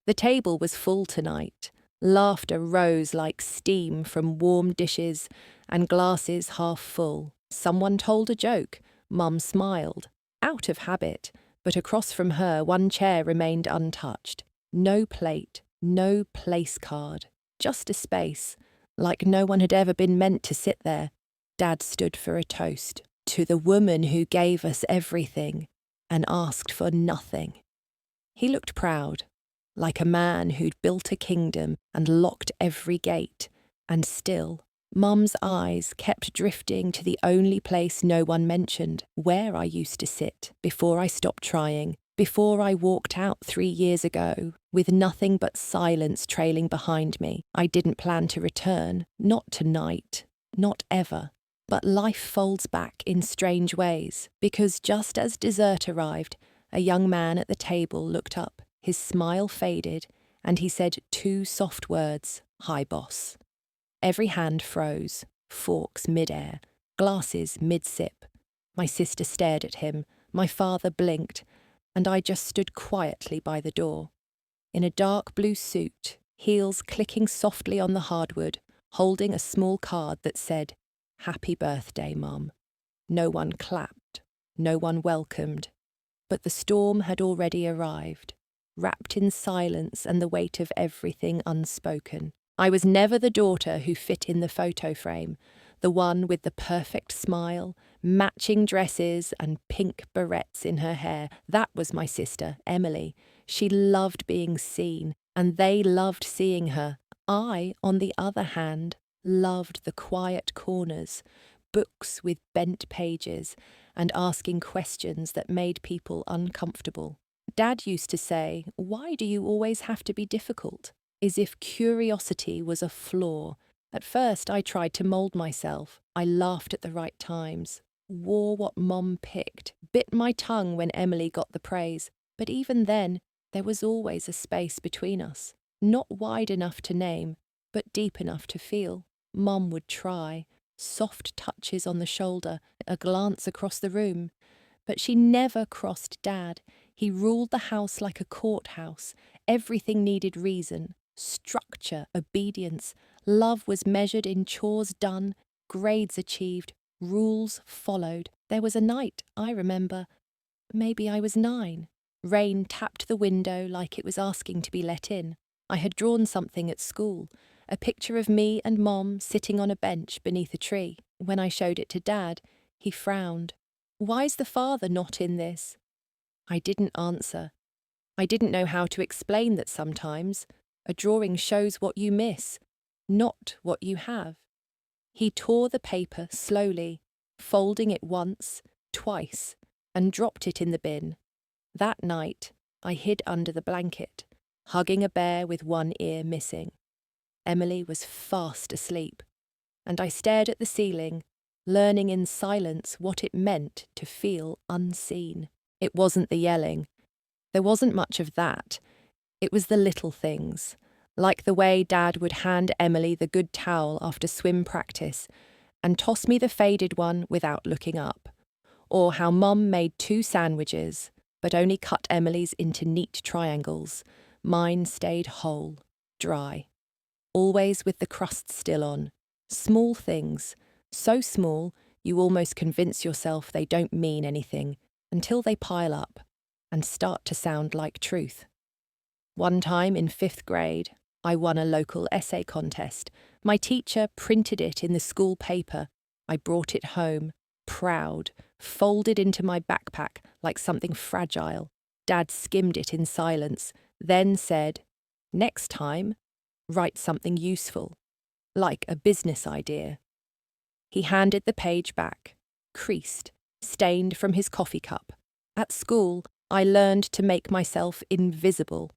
The table was full tonight. Laughter rose like steam from warm dishes and glasses half full. Someone told a joke. Mum smiled, out of habit, but across from her one chair remained untouched. No plate, no place card, just a space, like no one had ever been meant to sit there. Dad stood for a toast to the woman who gave us everything and asked for nothing. He looked proud, like a man who'd built a kingdom and locked every gate, and still, Mum's eyes kept drifting to the only place no one mentioned, where I used to sit, before I stopped trying, before I walked out 3 years ago, with nothing but silence trailing behind me. I didn't plan to return, not tonight, not ever. But life folds back in strange ways, because just as dessert arrived, a young man at the table looked up, his smile faded, and he said 2 soft words, "Hi, boss." Every hand froze, forks mid-air, glasses mid-sip. My sister stared at him, my father blinked, and I just stood quietly by the door. In a dark blue suit, heels clicking softly on the hardwood, holding a small card that said, "Happy birthday, Mum." No one clapped, no one welcomed, but the storm had already arrived, wrapped in silence and the weight of everything unspoken. I was never the daughter who fit in the photo frame, the one with the perfect smile, matching dresses and pink barrettes in her hair. That was my sister, Emily. She loved being seen, and they loved seeing her. I, on the other hand, loved the quiet corners, books with bent pages, and asking questions that made people uncomfortable. Dad used to say, "Why do you always have to be difficult?" As if curiosity was a flaw. At first I tried to mould myself. I laughed at the right times, wore what Mom picked, bit my tongue when Emily got the praise. But even then, there was always a space between us. Not wide enough to name, but deep enough to feel. Mom would try, soft touches on the shoulder, a glance across the room. But she never crossed Dad. He ruled the house like a courthouse. Everything needed reason, structure, obedience. Love was measured in chores done, grades achieved, rules followed. There was a night, I remember, maybe I was 9. Rain tapped the window like it was asking to be let in. I had drawn something at school, a picture of me and Mom sitting on a bench beneath a tree. When I showed it to Dad, he frowned. "Why's the father not in this?" I didn't answer. I didn't know how to explain that sometimes a drawing shows what you miss, not what you have. He tore the paper slowly, folding it once, twice, and dropped it in the bin. That night, I hid under the blanket, hugging a bear with one ear missing. Emily was fast asleep, and I stared at the ceiling, learning in silence what it meant to feel unseen. It wasn't the yelling. There wasn't much of that. It was the little things, like the way Dad would hand Emily the good towel after swim practice and toss me the faded one without looking up, or how Mum made 2 sandwiches, but only cut Emily's into neat triangles. Mine stayed whole, dry, always with the crust still on. Small things, so small you almost convince yourself they don't mean anything, until they pile up and start to sound like truth. One time in 5th grade, I won a local essay contest. My teacher printed it in the school paper. I brought it home, proud, folded into my backpack like something fragile. Dad skimmed it in silence, then said, "Next time, write something useful, like a business idea." He handed the page back, creased, stained from his coffee cup. At school, I learned to make myself invisible,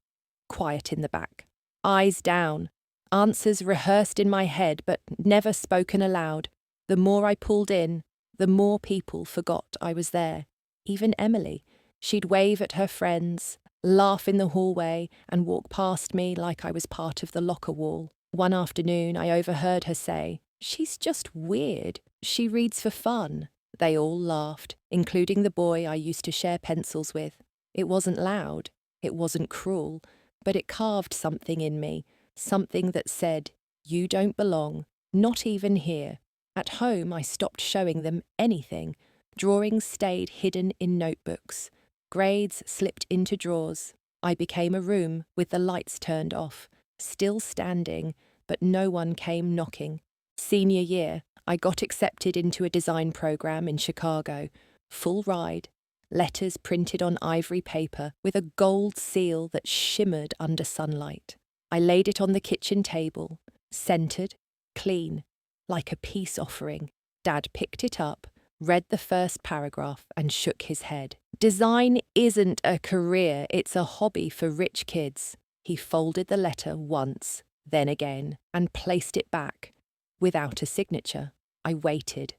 quiet in the back, eyes down, answers rehearsed in my head but never spoken aloud. The more I pulled in, the more people forgot I was there. Even Emily. She'd wave at her friends, laugh in the hallway, and walk past me like I was part of the locker wall. One afternoon, I overheard her say, "She's just weird. She reads for fun." They all laughed, including the boy I used to share pencils with. It wasn't loud. It wasn't cruel. but it carved something in me, something that said, "You don't belong, not even here." At home, I stopped showing them anything. Drawings stayed hidden in notebooks. Grades slipped into drawers. I became a room with the lights turned off, still standing, but no one came knocking. Senior year, I got accepted into a design program in Chicago. Full ride, letters printed on ivory paper with a gold seal that shimmered under sunlight. I laid it on the kitchen table, scented, clean, like a peace offering. Dad picked it up, read the first paragraph, and shook his head. "Design isn't a career, it's a hobby for rich kids." He folded the letter once, then again, and placed it back, without a signature. I waited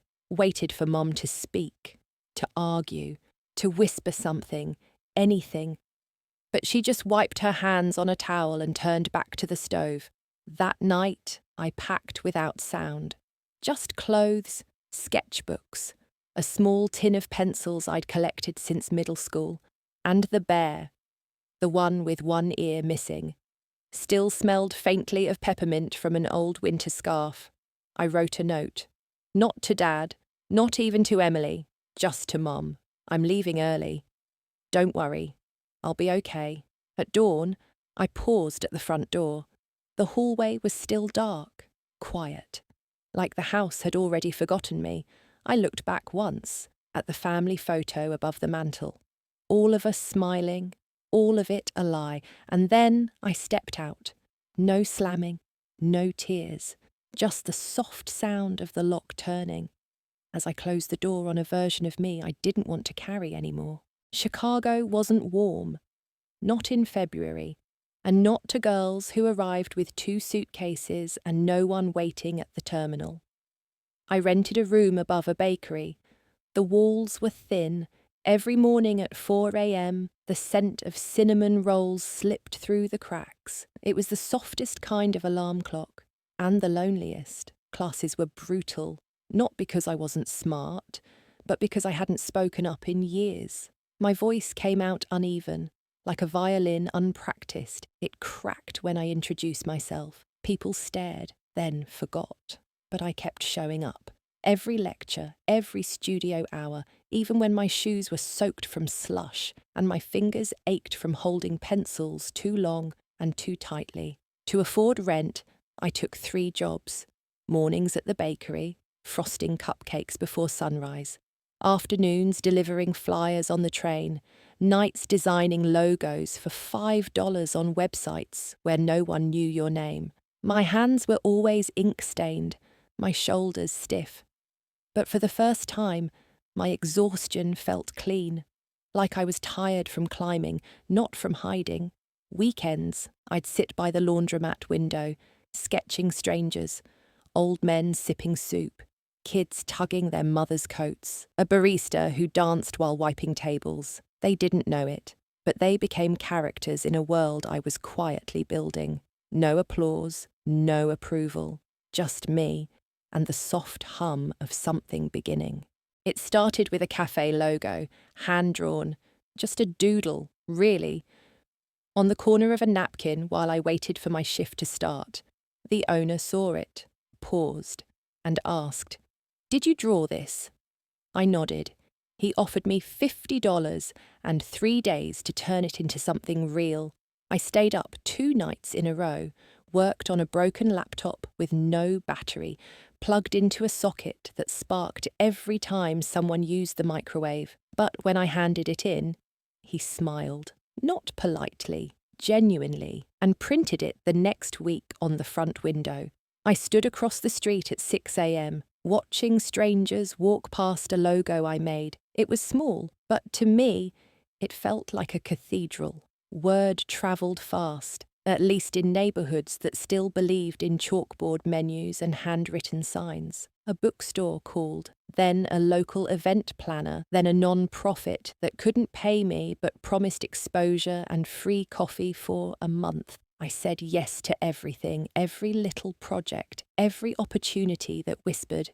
for Mum to speak, to argue, to whisper something, anything. But she just wiped her hands on a towel and turned back to the stove. That night, I packed without sound. Just clothes, sketchbooks, a small tin of pencils I'd collected since middle school, and the bear, the one with one ear missing. Still smelled faintly of peppermint from an old winter scarf. I wrote a note. Not to Dad, not even to Emily, just to Mum. "I'm leaving early. Don't worry, I'll be okay." At dawn, I paused at the front door. The hallway was still dark, quiet. Like the house had already forgotten me. I looked back once, at the family photo above the mantel. All of us smiling, all of it a lie, and then I stepped out. No slamming, no tears, just the soft sound of the lock turning, as I closed the door on a version of me I didn't want to carry anymore. Chicago wasn't warm, not in February, and not to girls who arrived with 2 suitcases and no one waiting at the terminal. I rented a room above a bakery. The walls were thin. Every morning at 4 a.m, the scent of cinnamon rolls slipped through the cracks. It was the softest kind of alarm clock, and the loneliest. Classes were brutal, not because I wasn't smart, but because I hadn't spoken up in years. My voice came out uneven, like a violin unpracticed. It cracked when I introduced myself. People stared, then forgot. But I kept showing up. Every lecture, every studio hour, even when my shoes were soaked from slush and my fingers ached from holding pencils too long and too tightly. To afford rent, I took 3 jobs. Mornings at the bakery, frosting cupcakes before sunrise. Afternoons delivering flyers on the train. Nights designing logos for $5 on websites where no one knew your name. My hands were always ink-stained, my shoulders stiff. But for the first time, my exhaustion felt clean, like I was tired from climbing, not from hiding. Weekends, I'd sit by the laundromat window, sketching strangers, old men sipping soup, kids tugging their mothers' coats, a barista who danced while wiping tables. They didn't know it, but they became characters in a world I was quietly building. No applause, no approval, just me and the soft hum of something beginning. It started with a cafe logo, hand-drawn, just a doodle, really, on the corner of a napkin while I waited for my shift to start. The owner saw it, paused, and asked, "Did you draw this?" I nodded. He offered me $50 and 3 days to turn it into something real. I stayed up 2 nights in a row, worked on a broken laptop with no battery, plugged into a socket that sparked every time someone used the microwave. But when I handed it in, he smiled, not politely, genuinely, and printed it the next week on the front window. I stood across the street at 6 a.m, watching strangers walk past a logo I made. It was small, but to me, it felt like a cathedral. Word travelled fast, at least in neighbourhoods that still believed in chalkboard menus and handwritten signs. A bookstore called, then a local event planner, then a non-profit that couldn't pay me but promised exposure and free coffee for a month. I said yes to everything, every little project, every opportunity that whispered,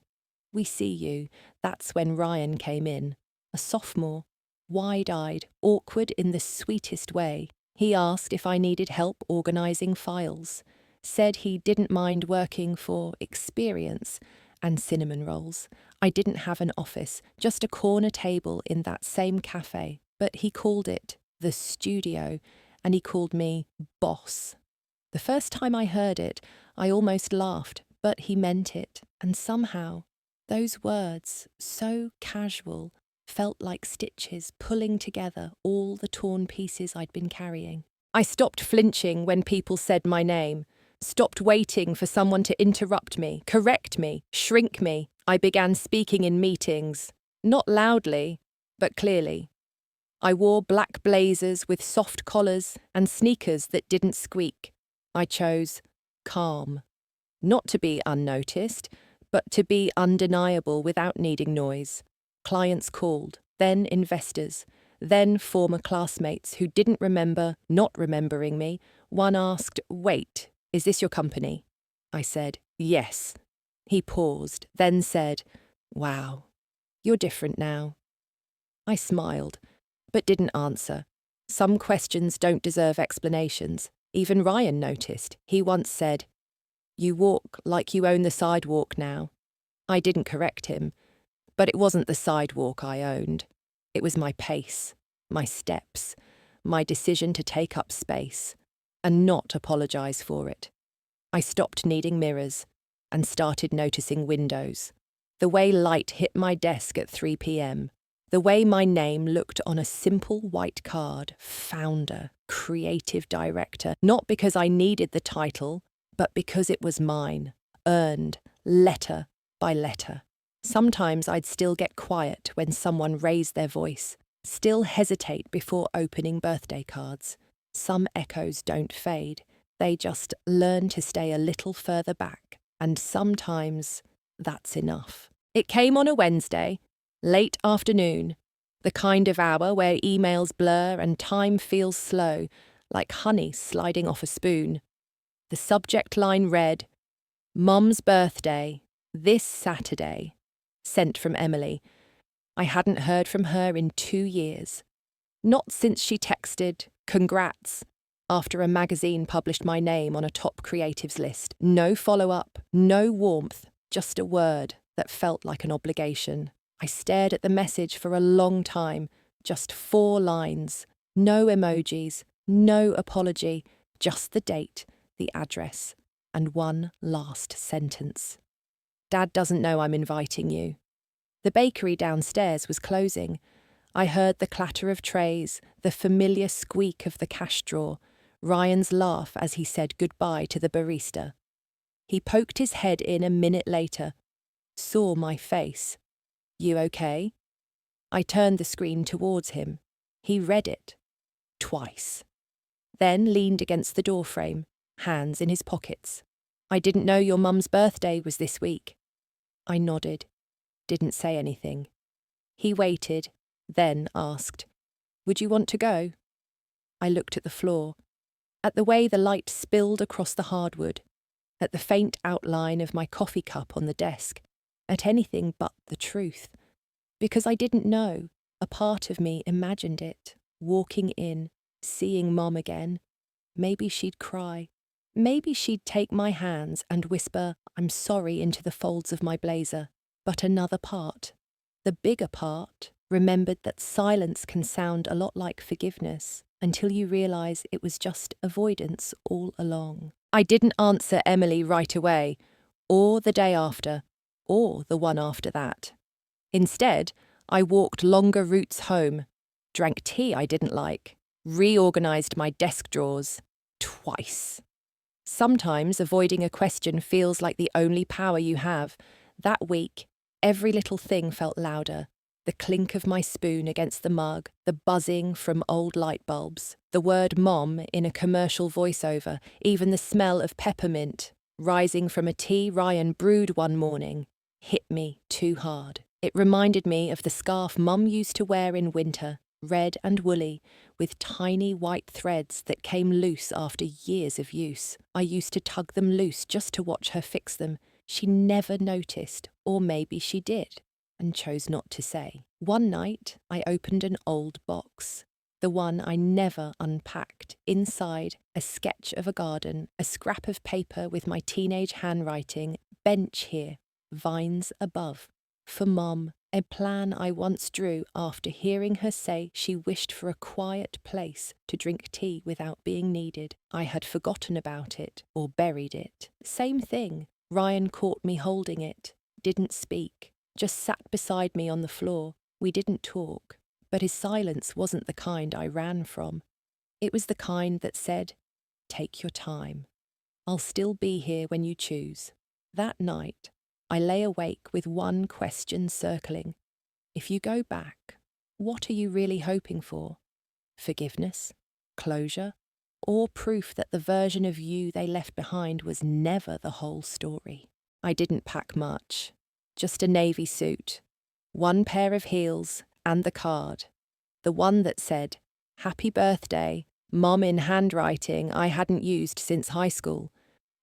"We see you." That's when Ryan came in, a sophomore, wide-eyed, awkward in the sweetest way. He asked if I needed help organising files, said he didn't mind working for experience and cinnamon rolls. I didn't have an office, just a corner table in that same cafe, but he called it the studio, and he called me boss. The first time I heard it, I almost laughed, but he meant it, and somehow, those words, so casual, felt like stitches pulling together all the torn pieces I'd been carrying. I stopped flinching when people said my name, stopped waiting for someone to interrupt me, correct me, shrink me. I began speaking in meetings, not loudly, but clearly. I wore black blazers with soft collars and sneakers that didn't squeak. I chose calm. Not to be unnoticed, but to be undeniable without needing noise. Clients called, then investors, then former classmates who didn't remember not remembering me. One asked, "Wait, is this your company?" I said, "Yes." He paused, then said, "Wow, you're different now." I smiled, but didn't answer. Some questions don't deserve explanations. Even Ryan noticed. He once said, "You walk like you own the sidewalk now." I didn't correct him, but it wasn't the sidewalk I owned. It was my pace, my steps, my decision to take up space, and not apologise for it. I stopped needing mirrors and started noticing windows. The way light hit my desk at 3 p.m, the way my name looked on a simple white card, founder, creative director, not because I needed the title, but because it was mine, earned, letter by letter. Sometimes I'd still get quiet when someone raised their voice, still hesitate before opening birthday cards. Some echoes don't fade, they just learn to stay a little further back, and sometimes that's enough. It came on a Wednesday, late afternoon, the kind of hour where emails blur and time feels slow, like honey sliding off a spoon. The subject line read, "Mum's birthday, this Saturday," sent from Emily. I hadn't heard from her in 2 years. Not since she texted, "Congrats," after a magazine published my name on a top creatives list. No follow-up, no warmth, just a word that felt like an obligation. I stared at the message for a long time, just 4 lines. No emojis, no apology, just the date, the address, and one last sentence. "Dad doesn't know I'm inviting you." The bakery downstairs was closing. I heard the clatter of trays, the familiar squeak of the cash drawer, Ryan's laugh as he said goodbye to the barista. He poked his head in a minute later, saw my face. "You okay?" I turned the screen towards him. He read it. Twice. Then leaned against the doorframe, hands in his pockets. "I didn't know your mum's birthday was this week." I nodded, didn't say anything. He waited, then asked, "Would you want to go?" I looked at the floor, at the way the light spilled across the hardwood, at the faint outline of my coffee cup on the desk, at anything but the truth. Because I didn't know, a part of me imagined it, walking in, seeing Mom again. Maybe she'd cry. Maybe she'd take my hands and whisper, "I'm sorry," into the folds of my blazer. But another part, the bigger part, remembered that silence can sound a lot like forgiveness until you realise it was just avoidance all along. I didn't answer Emily right away, or the day after, or the one after that. Instead, I walked longer routes home, drank tea I didn't like, reorganised my desk drawers twice. Sometimes avoiding a question feels like the only power you have. That week, every little thing felt louder. The clink of my spoon against the mug, the buzzing from old light bulbs, the word "Mom" in a commercial voiceover, even the smell of peppermint rising from a tea Ryan brewed one morning, hit me too hard. It reminded me of the scarf Mum used to wear in winter, red and woolly, with tiny white threads that came loose after years of use. I used to tug them loose just to watch her fix them. She never noticed, or maybe she did, and chose not to say. One night, I opened an old box. the one I never unpacked. Inside, a sketch of a garden, a scrap of paper with my teenage handwriting, bench here, vines above. For Mom, a plan I once drew after hearing her say she wished for a quiet place to drink tea without being needed. I had forgotten about it or buried it. Same thing. Ryan caught me holding it, didn't speak, just sat beside me on the floor. We didn't talk, but his silence wasn't the kind I ran from. It was the kind that said, "Take your time. I'll still be here when you choose." That night, I lay awake with one question circling. If you go back, what are you really hoping for? Forgiveness? Closure? Or proof that the version of you they left behind was never the whole story? I didn't pack much. Just a navy suit, one pair of heels, and the card. The one that said, "Happy birthday, Mom," in handwriting I hadn't used since high school.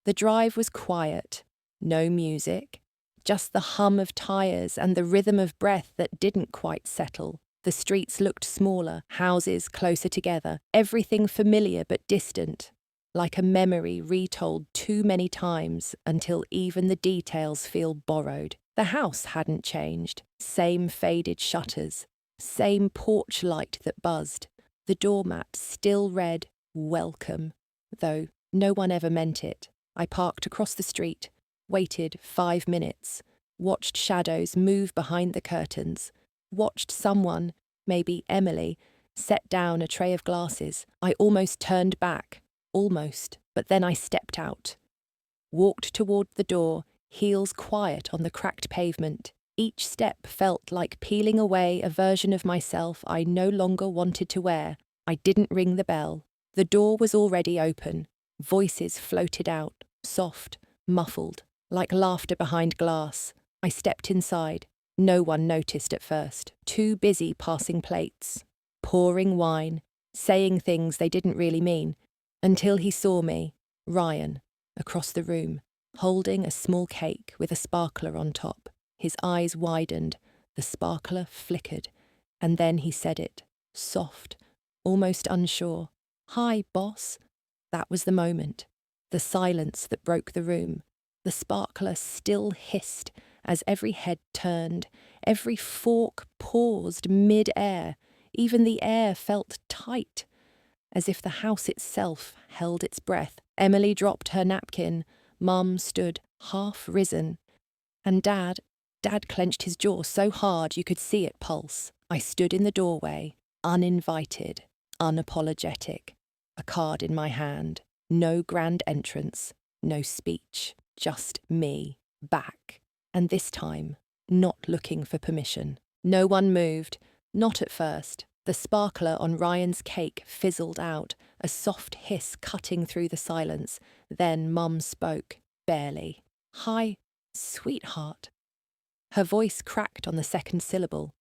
The drive was quiet, no music, just the hum of tires and the rhythm of breath that didn't quite settle. The streets looked smaller, houses closer together, everything familiar but distant, like a memory retold too many times until even the details feel borrowed. The house hadn't changed, same faded shutters, same porch light that buzzed. The doormat still read, "Welcome," though no one ever meant it. I parked across the street, waited 5 minutes, watched shadows move behind the curtains, watched someone, maybe Emily, set down a tray of glasses. I almost turned back, but then I stepped out. Walked toward the door, heels quiet on the cracked pavement. Each step felt like peeling away a version of myself I no longer wanted to wear. I didn't ring the bell. The door was already open. Voices floated out, soft, muffled, like laughter behind glass. I stepped inside. No one noticed at first. Too busy passing plates, pouring wine, saying things they didn't really mean, until he saw me, Ryan, across the room, holding a small cake with a sparkler on top. His eyes widened, the sparkler flickered, and then he said it, soft, almost unsure. "Hi, boss." That was the moment. The silence that broke the room. The sparkler still hissed as every head turned, every fork paused mid-air. Even the air felt tight, as if the house itself held its breath. Emily dropped her napkin. Mum stood, half risen. And Dad clenched his jaw so hard you could see it pulse. I stood in the doorway, uninvited, unapologetic, a card in my hand. No grand entrance, no speech, just me, back. And this time, not looking for permission. No one moved, not at first. The sparkler on Ryan's cake fizzled out, a soft hiss cutting through the silence. Then Mum spoke, barely. "Hi, sweetheart." Her voice cracked on the second syllable.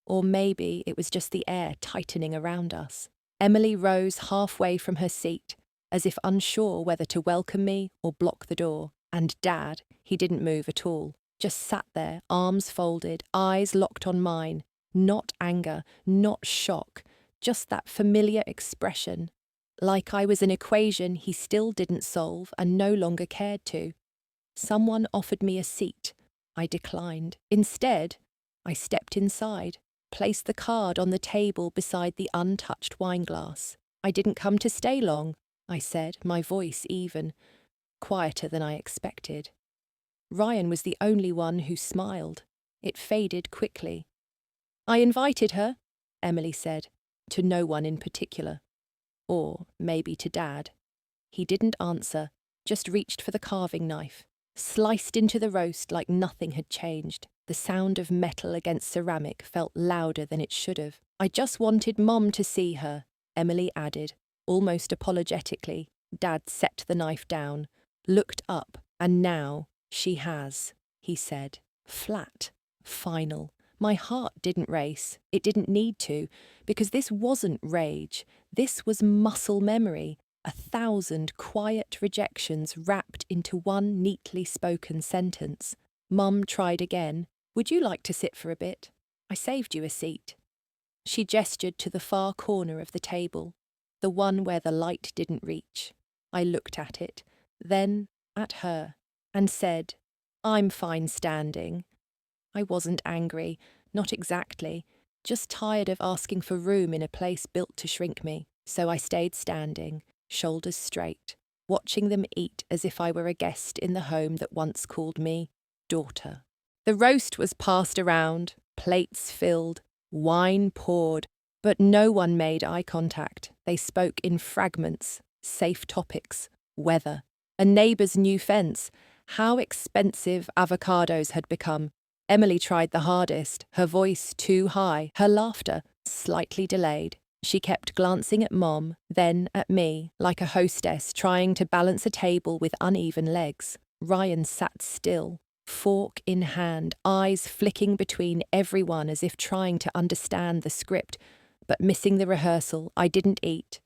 Or maybe it was just the air tightening around us. Emily rose halfway from her seat, as if unsure whether to welcome me or block the door. And Dad, he didn't move at all, just sat there, arms folded, eyes locked on mine. Not anger, not shock, just that familiar expression. Like I was an equation he still didn't solve and no longer cared to. Someone offered me a seat. I declined. Instead, I stepped inside, placed the card on the table beside the untouched wineglass. "I didn't come to stay long," I said, my voice even, quieter than I expected. Ryan was the only one who smiled. It faded quickly. "I invited her," Emily said, to no one in particular. Or maybe to Dad. He didn't answer, just reached for the carving knife, sliced into the roast like nothing had changed. The sound of metal against ceramic felt louder than it should have. "I just wanted Mom to see her," Emily added, almost apologetically. Dad set the knife down, looked up, and now she has, he said. Flat, final. My heart didn't race. It didn't need to, because this wasn't rage. This was muscle memory, 1,000 quiet rejections wrapped into one neatly spoken sentence. Mum tried again. "Would you like to sit for a bit? I saved you a seat." She gestured to the far corner of the table, the one where the light didn't reach. I looked at it, then at her, and said, "I'm fine standing." I wasn't angry, not exactly, just tired of asking for room in a place built to shrink me. So I stayed standing, shoulders straight, watching them eat as if I were a guest in the home that once called me daughter. The roast was passed around, plates filled, wine poured, but no one made eye contact. They spoke in fragments, safe topics, weather, a neighbour's new fence, how expensive avocados had become. Emily tried the hardest, her voice too high, her laughter slightly delayed. She kept glancing at Mom, then at me, like a hostess trying to balance a table with uneven legs. Ryan sat still, fork in hand, eyes flicking between everyone as if trying to understand the script, but missing the rehearsal. I didn't eat,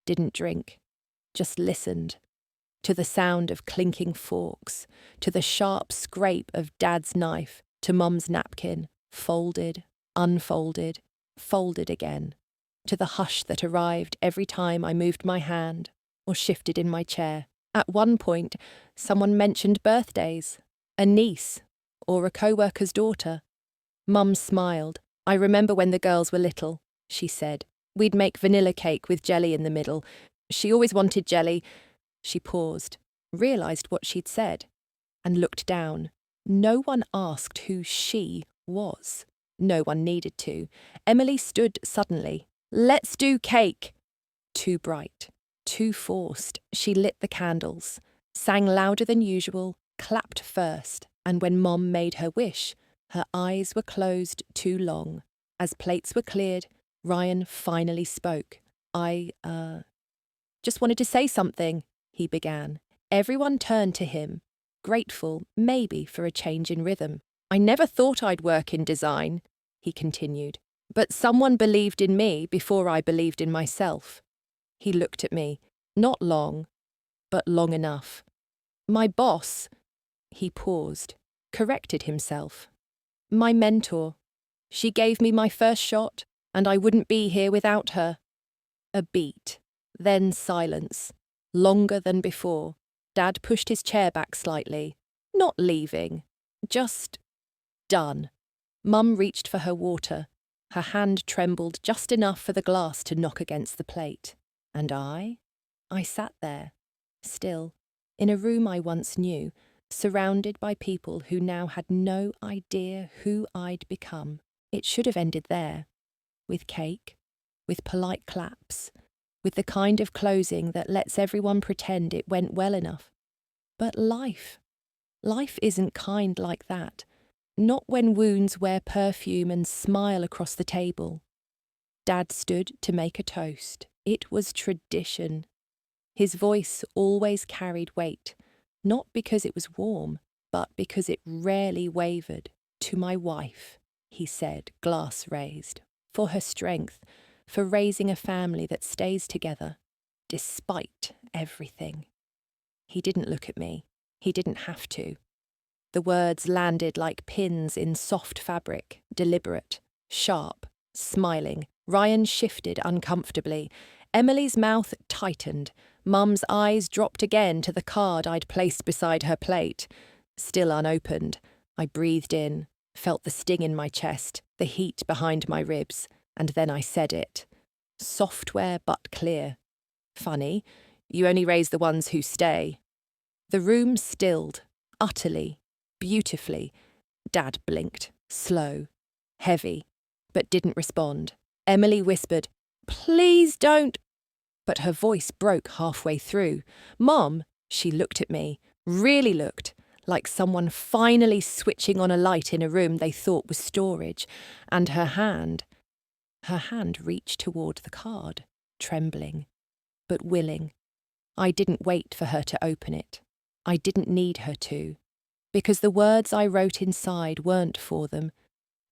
didn't drink, just listened. To the sound of clinking forks, to the sharp scrape of Dad's knife, to Mum's napkin, folded, unfolded, folded again, to the hush that arrived every time I moved my hand or shifted in my chair. At one point, someone mentioned birthdays, a niece or a co-worker's daughter. Mum smiled. "I remember when the girls were little," she said. "We'd make vanilla cake with jelly in the middle. She always wanted jelly." She paused, realised what she'd said, and looked down. No one asked who she was. No one needed to. Emily stood suddenly. "Let's do cake!" Too bright, too forced. She lit the candles, sang louder than usual, clapped first, and when Mom made her wish, her eyes were closed too long. As plates were cleared, Ryan finally spoke. "I just wanted to say something," he began. Everyone turned to him, grateful, maybe, for a change in rhythm. "I never thought I'd work in design," he continued, "but someone believed in me before I believed in myself." He looked at me, not long, but long enough. "My boss," he paused, corrected himself. "My mentor. She gave me my first shot, and I wouldn't be here without her." A beat, then silence, longer than before. Dad pushed his chair back slightly. Not leaving, just done. Mum reached for her water. Her hand trembled just enough for the glass to knock against the plate. And I sat there, still, in a room I once knew, surrounded by people who now had no idea who I'd become. It should have ended there, with cake, with polite claps, with the kind of closing that lets everyone pretend it went well enough. But life isn't kind like that. Not when wounds wear perfume and smile across the table. Dad stood to make a toast. It was tradition. His voice always carried weight, not because it was warm, but because it rarely wavered. "To my wife," he said, glass raised, "for her strength, for raising a family that stays together, despite everything." He didn't look at me. He didn't have to. The words landed like pins in soft fabric, deliberate, sharp, smiling. Ryan shifted uncomfortably. Emily's mouth tightened. Mum's eyes dropped again to the card I'd placed beside her plate. Still unopened, I breathed in, felt the sting in my chest, the heat behind my ribs, and then I said it. Software but clear. "Funny, you only raise the ones who stay." The room stilled, utterly, beautifully. Dad blinked, slow, heavy, but didn't respond. Emily whispered, "Please don't." But her voice broke halfway through. "Mom," she looked at me, really looked, like someone finally switching on a light in a room they thought was storage, and her hand reached toward the card, trembling, but willing. I didn't wait for her to open it. I didn't need her to, because the words I wrote inside weren't for them.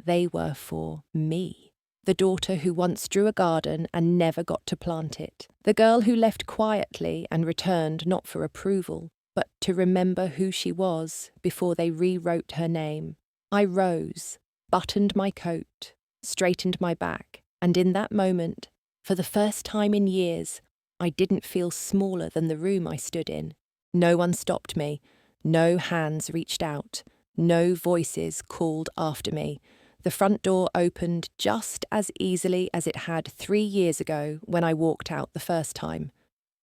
They were for me. The daughter who once drew a garden and never got to plant it. The girl who left quietly and returned not for approval, but to remember who she was before they rewrote her name. I rose, buttoned my coat, straightened my back, And in that moment, for the first time in years, I didn't feel smaller than the room I stood in. No one stopped me, no hands reached out, no voices called after me. The front door opened just as easily as it had 3 years ago when I walked out the first time.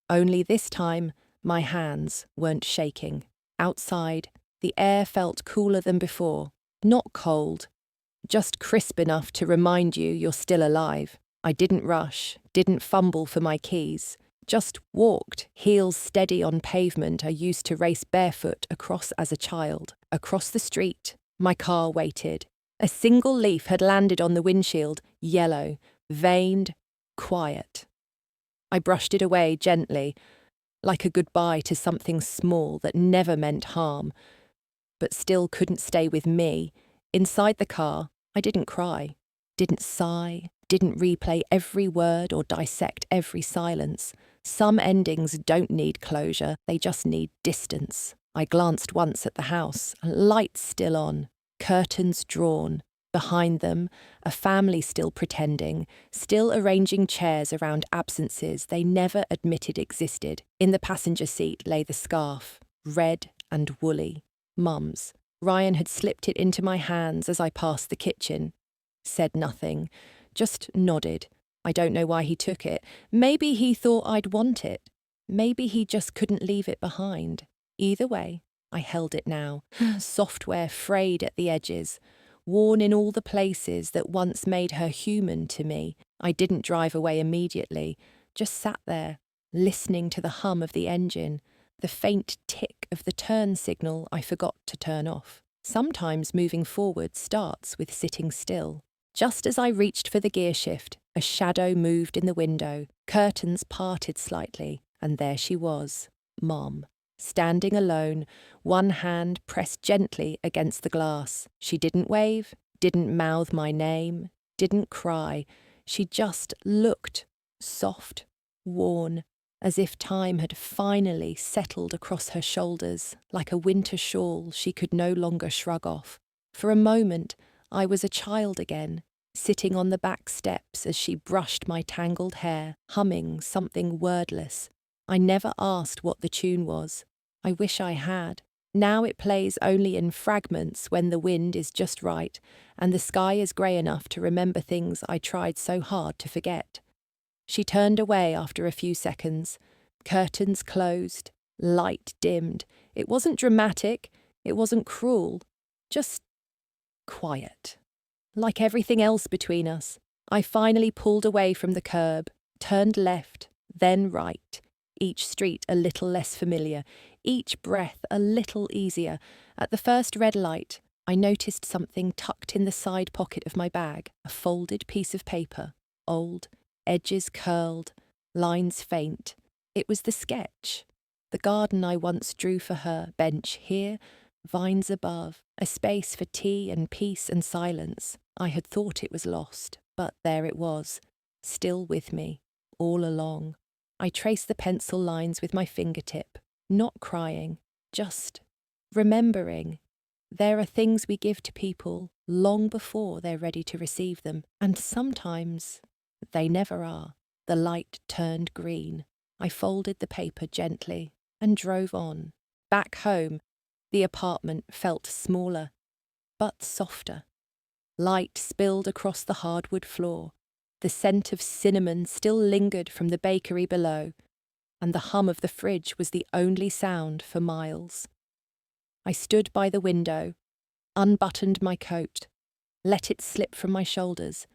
Only this time, my hands weren't shaking. Outside, the air felt cooler than before. Not cold, just crisp enough to remind you you're still alive. I didn't rush, didn't fumble for my keys. Just walked, heels steady on pavement I used to race barefoot across as a child. Across the street, my car waited. A single leaf had landed on the windshield, yellow, veined, quiet. I brushed it away gently, like a goodbye to something small that never meant harm, but still couldn't stay with me. Inside the car, I didn't cry, didn't sigh, didn't replay every word or dissect every silence. Some endings don't need closure, they just need distance. I glanced once at the house, lights still on, curtains drawn. Behind them, a family still pretending, still arranging chairs around absences they never admitted existed. In the passenger seat lay the scarf, red and woolly, Mum's. Ryan had slipped it into my hands as I passed the kitchen. Said nothing, just nodded. I don't know why he took it. Maybe he thought I'd want it. Maybe he just couldn't leave it behind. Either way, I held it now. Software frayed at the edges, worn in all the places that once made her human to me. I didn't drive away immediately, just sat there, listening to the hum of the engine, the faint tick of the turn signal I forgot to turn off. Sometimes moving forward starts with sitting still. Just as I reached for the gear shift, a shadow moved in the window, curtains parted slightly, and there she was, Mom, standing alone, one hand pressed gently against the glass. She didn't wave, didn't mouth my name, didn't cry. She just looked, soft, worn, as if time had finally settled across her shoulders, like a winter shawl she could no longer shrug off. For a moment, I was a child again, sitting on the back steps as she brushed my tangled hair, humming something wordless. I never asked what the tune was. I wish I had. Now it plays only in fragments when the wind is just right and the sky is grey enough to remember things I tried so hard to forget. She turned away after a few seconds. Curtains closed, light dimmed. It wasn't dramatic, it wasn't cruel, just quiet. Like everything else between us, I finally pulled away from the curb, turned left, then right, each street a little less familiar, each breath a little easier. At the first red light, I noticed something tucked in the side pocket of my bag, a folded piece of paper, old, edges curled, lines faint. It was the sketch, the garden I once drew for her, bench here, vines above, a space for tea and peace and silence. I had thought it was lost, but there it was, still with me, all along. I traced the pencil lines with my fingertip, not crying, just remembering. There are things we give to people long before they're ready to receive them, and sometimes they never are. The light turned green. I folded the paper gently and drove on. Back home, the apartment felt smaller, but softer. Light spilled across the hardwood floor. The scent of cinnamon still lingered from the bakery below, and the hum of the fridge was the only sound for miles. I stood by the window, unbuttoned my coat, let it slip from my shoulders,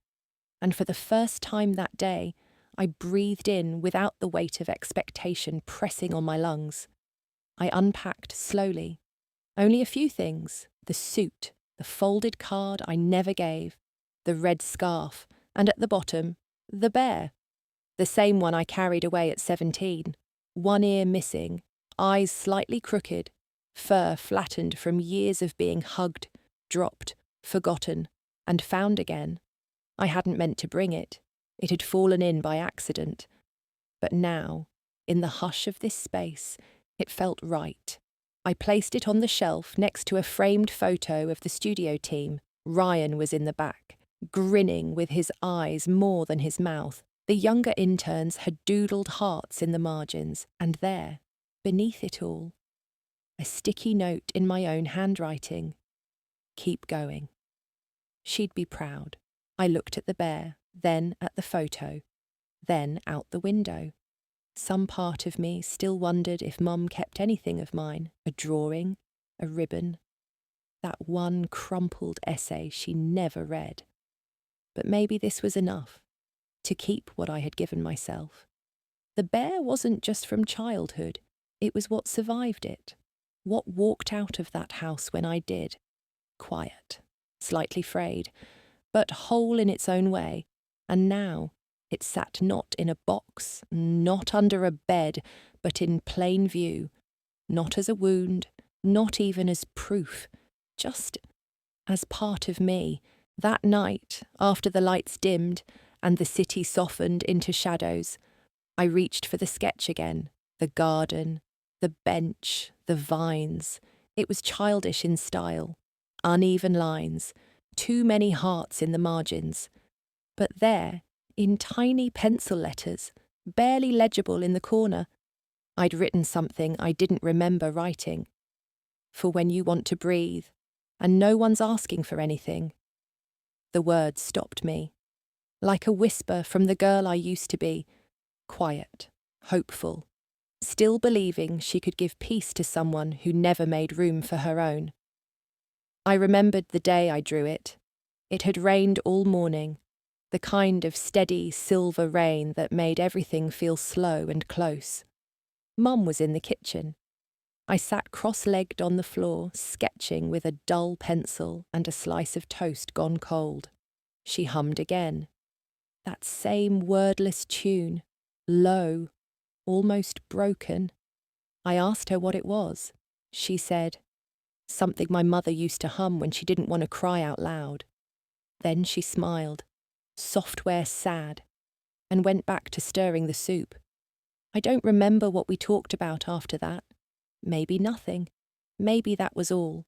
and for the first time that day, I breathed in without the weight of expectation pressing on my lungs. I unpacked slowly. Only a few things: the suit, the folded card I never gave, the red scarf, and at the bottom, the bear. The same one I carried away at 17. One ear missing, eyes slightly crooked, fur flattened from years of being hugged, dropped, forgotten, and found again. I hadn't meant to bring it. It had fallen in by accident. But now, in the hush of this space, it felt right. I placed it on the shelf next to a framed photo of the studio team. Ryan was in the back, grinning with his eyes more than his mouth. The younger interns had doodled hearts in the margins, and there, beneath it all, a sticky note in my own handwriting. Keep going. She'd be proud. I looked at the bear, then at the photo, then out the window. Some part of me still wondered if Mum kept anything of mine, a drawing, a ribbon, that one crumpled essay she never read. But maybe this was enough, to keep what I had given myself. The bear wasn't just from childhood, it was what survived it, what walked out of that house when I did. Quiet, slightly frayed, but whole in its own way, and now it sat not in a box, not under a bed, but in plain view, not as a wound, not even as proof, just as part of me. That night, after the lights dimmed and the city softened into shadows, I reached for the sketch again, the garden, the bench, the vines. It was childish in style, uneven lines, too many hearts in the margins. But there, in tiny pencil letters, barely legible in the corner, I'd written something I didn't remember writing. For when you want to breathe, and no one's asking for anything. The words stopped me, like a whisper from the girl I used to be, quiet, hopeful, still believing she could give peace to someone who never made room for her own. I remembered the day I drew it. It had rained all morning, the kind of steady silver rain that made everything feel slow and close. Mum was in the kitchen. I sat cross-legged on the floor, sketching with a dull pencil and a slice of toast gone cold. She hummed again. That same wordless tune, low, almost broken. I asked her what it was. She said, something my mother used to hum when she didn't want to cry out loud. Then she smiled, software sad, and went back to stirring the soup. I don't remember what we talked about after that. Maybe nothing. Maybe that was all.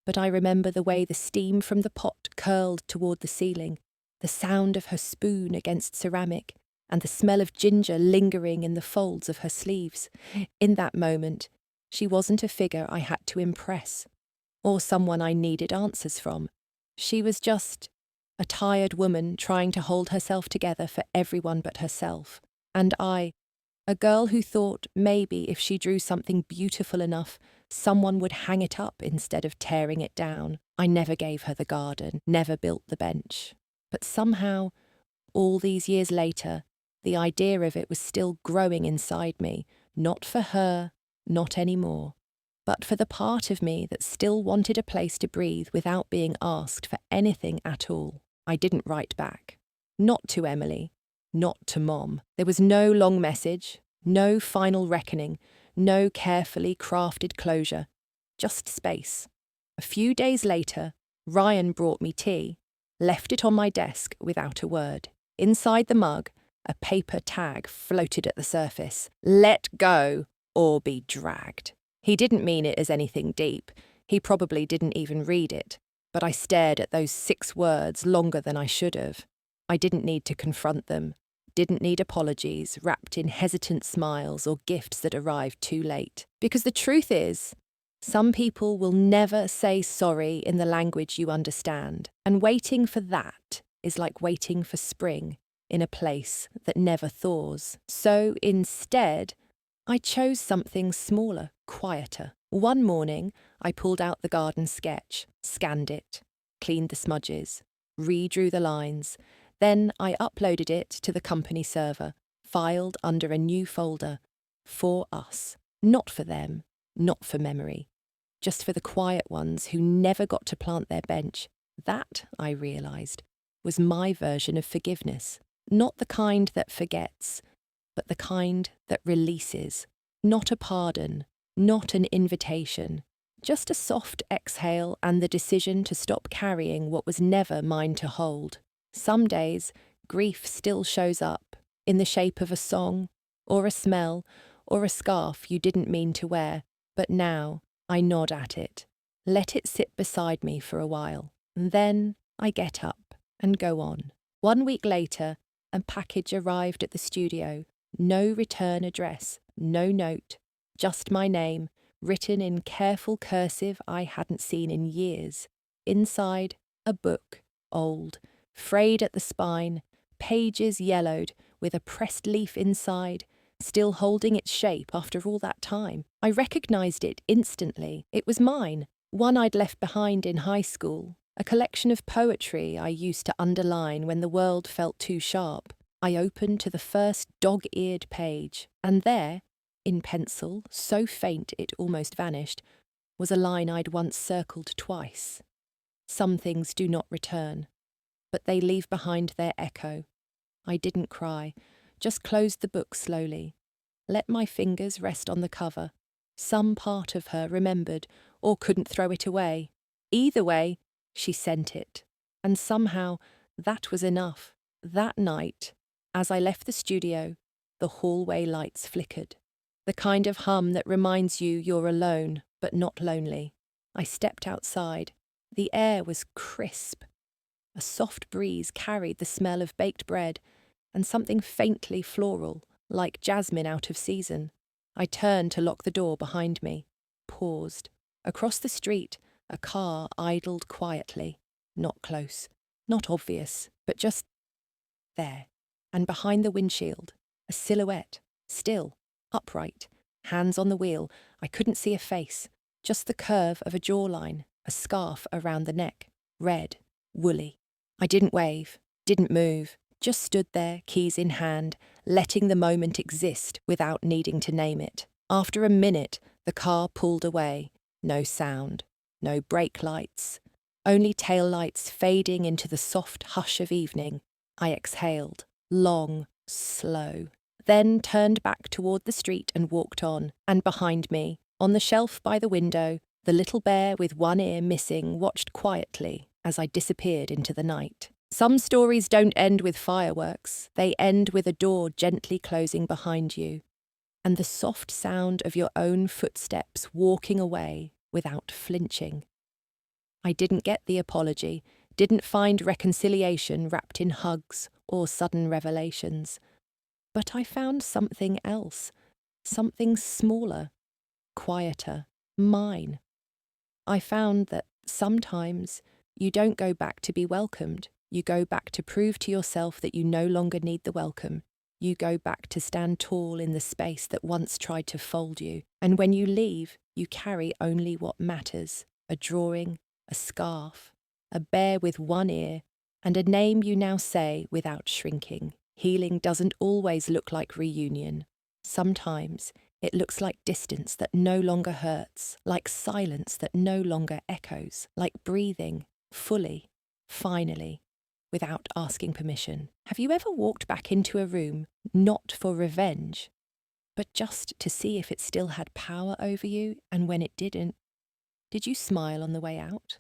But I remember the way the steam from the pot curled toward the ceiling, the sound of her spoon against ceramic, and the smell of ginger lingering in the folds of her sleeves. In that moment, she wasn't a figure I had to impress, or someone I needed answers from. She was just a tired woman trying to hold herself together for everyone but herself. And I, a girl who thought maybe if she drew something beautiful enough, someone would hang it up instead of tearing it down. I never gave her the garden, never built the bench. But somehow, all these years later, the idea of it was still growing inside me, not for her, not anymore, but for the part of me that still wanted a place to breathe without being asked for anything at all. I didn't write back. Not to Emily, not to Mom. There was no long message, no final reckoning, no carefully crafted closure, just space. A few days later, Ryan brought me tea, left it on my desk without a word. Inside the mug, a paper tag floated at the surface. Let go or be dragged. He didn't mean it as anything deep. He probably didn't even read it. But I stared at those 6 words longer than I should have. I didn't need to confront them. Didn't need apologies wrapped in hesitant smiles or gifts that arrived too late. Because the truth is, some people will never say sorry in the language you understand. And waiting for that is like waiting for spring in a place that never thaws. So instead, I chose something smaller, quieter. One morning, I pulled out the garden sketch, scanned it, cleaned the smudges, redrew the lines. Then I uploaded it to the company server, filed under a new folder, for us. Not for them, not for memory. Just for the quiet ones who never got to plant their bench. That, I realised, was my version of forgiveness. Not the kind that forgets, but the kind that releases. Not a pardon, not an invitation. Just a soft exhale and the decision to stop carrying what was never mine to hold. Some days, grief still shows up, in the shape of a song, or a smell, or a scarf you didn't mean to wear. But now, I nod at it, let it sit beside me for a while. And then I get up, and go on. 1 week later, a package arrived at the studio. No return address, no note, just my name, written in careful cursive I hadn't seen in years. Inside, a book, old, frayed at the spine, pages yellowed, with a pressed leaf inside, still holding its shape after all that time. I recognized it instantly. It was mine, one I'd left behind in high school, a collection of poetry I used to underline when the world felt too sharp. I opened to the first dog-eared page, and there, in pencil, so faint it almost vanished, was a line I'd once circled twice. Some things do not return, but they leave behind their echo. I didn't cry, just closed the book slowly. Let my fingers rest on the cover. Some part of her remembered or couldn't throw it away. Either way, she sent it. And somehow, that was enough. That night, as I left the studio, the hallway lights flickered. The kind of hum that reminds you you're alone, but not lonely. I stepped outside. The air was crisp. A soft breeze carried the smell of baked bread and something faintly floral, like jasmine out of season. I turned to lock the door behind me, paused. Across the street, a car idled quietly, not close, not obvious, but just there. And behind the windshield, a silhouette, still, upright, hands on the wheel. I couldn't see a face, just the curve of a jawline, a scarf around the neck, red, woolly. I didn't wave, didn't move, just stood there, keys in hand, letting the moment exist without needing to name it. After a minute, the car pulled away. No sound, no brake lights, only taillights fading into the soft hush of evening. I exhaled, long, slow, then turned back toward the street and walked on. And behind me, on the shelf by the window, the little bear with one ear missing watched quietly as I disappeared into the night. Some stories don't end with fireworks. They end with a door gently closing behind you, and the soft sound of your own footsteps walking away without flinching. I didn't get the apology, didn't find reconciliation wrapped in hugs or sudden revelations. But I found something else, something smaller, quieter, mine. I found that sometimes you don't go back to be welcomed. You go back to prove to yourself that you no longer need the welcome. You go back to stand tall in the space that once tried to fold you. And when you leave, you carry only what matters: a drawing, a scarf, a bear with one ear, and a name you now say without shrinking. Healing doesn't always look like reunion. Sometimes it looks like distance that no longer hurts, like silence that no longer echoes, like breathing fully, finally, without asking permission. Have you ever walked back into a room, not for revenge, but just to see if it still had power over you, and when it didn't, did you smile on the way out?